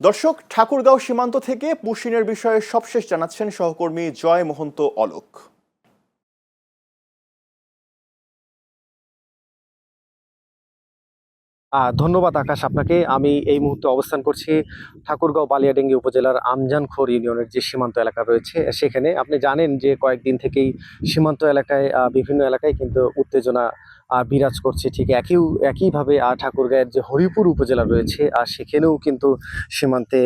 দর্শক, ঠাকুরগাঁও সীমান্ত থেকে পুশিনের বিষয়ে সবশেষ জানাচ্ছেন সহকর্মী জয় মোহন্ত অলোক। ধন্যবাদ আকাশ আপনাকে। আমি এই মুহূর্তে অবস্থান করছি ঠাকুরগাঁও বালিয়াডাঙ্গি উপজেলার আমজানখোর ইউনিয়নের যে সীমান্ত এলাকা রয়েছে সেখানে। আপনি জানেন যে কয়েকদিন থেকেই সীমান্ত এলাকায় বিভিন্ন এলাকায় কিন্তু উত্তেজনা বিরাজ করছে। ঠিক একইভাবে ঠাকুরগাঁয়ের যে হরিপুর উপজেলা রয়েছে সেখানেও কিন্তু সীমান্তে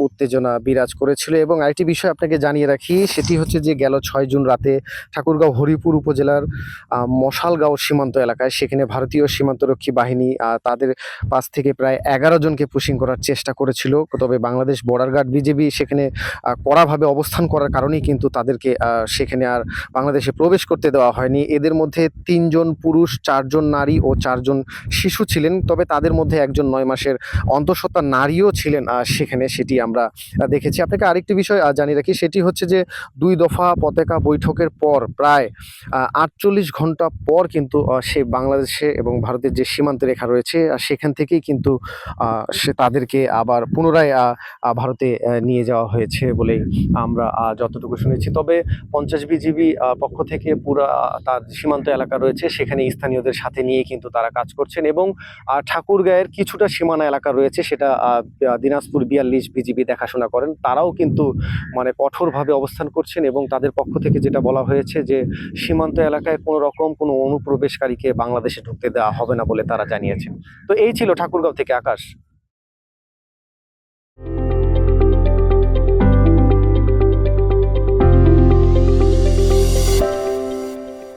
উত্তেজনা বিরাজ করেছিল। এবং আরেকটি বিষয় আপনাকে জানিয়ে রাখি, সেটি হচ্ছে যে গেল ৬ জুন রাতে ঠাকুরগাঁও হরিপুর উপজেলার মশালগাঁও সীমান্ত এলাকায় সেখানে ভারতীয় সীমান্তরক্ষী বাহিনী তাদের পাশ থেকে প্রায় ১১ জনকে পুশিং করার চেষ্টা করেছিল। তবে বাংলাদেশ বর্ডার গার্ড বিজিবি সেখানে কড়াভাবে অবস্থান করার কারণেই কিন্তু তাদেরকে সেখানে আর বাংলাদেশে প্রবেশ করতে দেওয়া হয়নি। এদের মধ্যে ৩ জন পুরুষ, ৪ জন নারী ও ৪ জন শিশু ছিলেন। তবে তাদের মধ্যে একজন ৯ মাসের অন্তঃসত্ত্বা নারীও ছিলেন সেখানে, সেটি আমরা দেখেছি। আপনাকে আরেকটি বিষয় জানিয়ে রাখি, সেটি হচ্ছে যে ২ দফা পতাকা বৈঠকের পর প্রায় ৪৮ ঘন্টা পর কিন্তু সে বাংলাদেশে এবং ভারতের যে সীমান্ত রেখা রয়েছে সেখান থেকেই কিন্তু সে তাদেরকে আবার পুনরায় ভারতে নিয়ে যাওয়া হয়েছে বলেই আমরা যতটুকু শুনেছি। তবে ৫০ বিজিবি পক্ষ থেকে পুরা তার সীমান্ত এলাকা রয়েছে সেখানে স্থানীয়দের সাথে নিয়ে কিন্তু তারা কাজ করছেন। এবং ঠাকুরগাঁয়ের কিছুটা সীমানা এলাকা রয়েছে, সেটা দিনাজপুর ৪২ বিজিবি দেখাশোনা করেন। তারাও কিন্তু মানে কঠোরভাবে অবস্থান করছেন এবং তাদের পক্ষ থেকে যেটা বলা হয়েছে যে সীমান্ত এলাকায় কোনো রকম কোনো অনুপ্রবেশকারীকে বাংলাদেশে ঢুকতে দেওয়া হবে না বলে তারা জানিয়েছেন। তো এই ছিল ঠাকুরগাঁও থেকে আকাশ।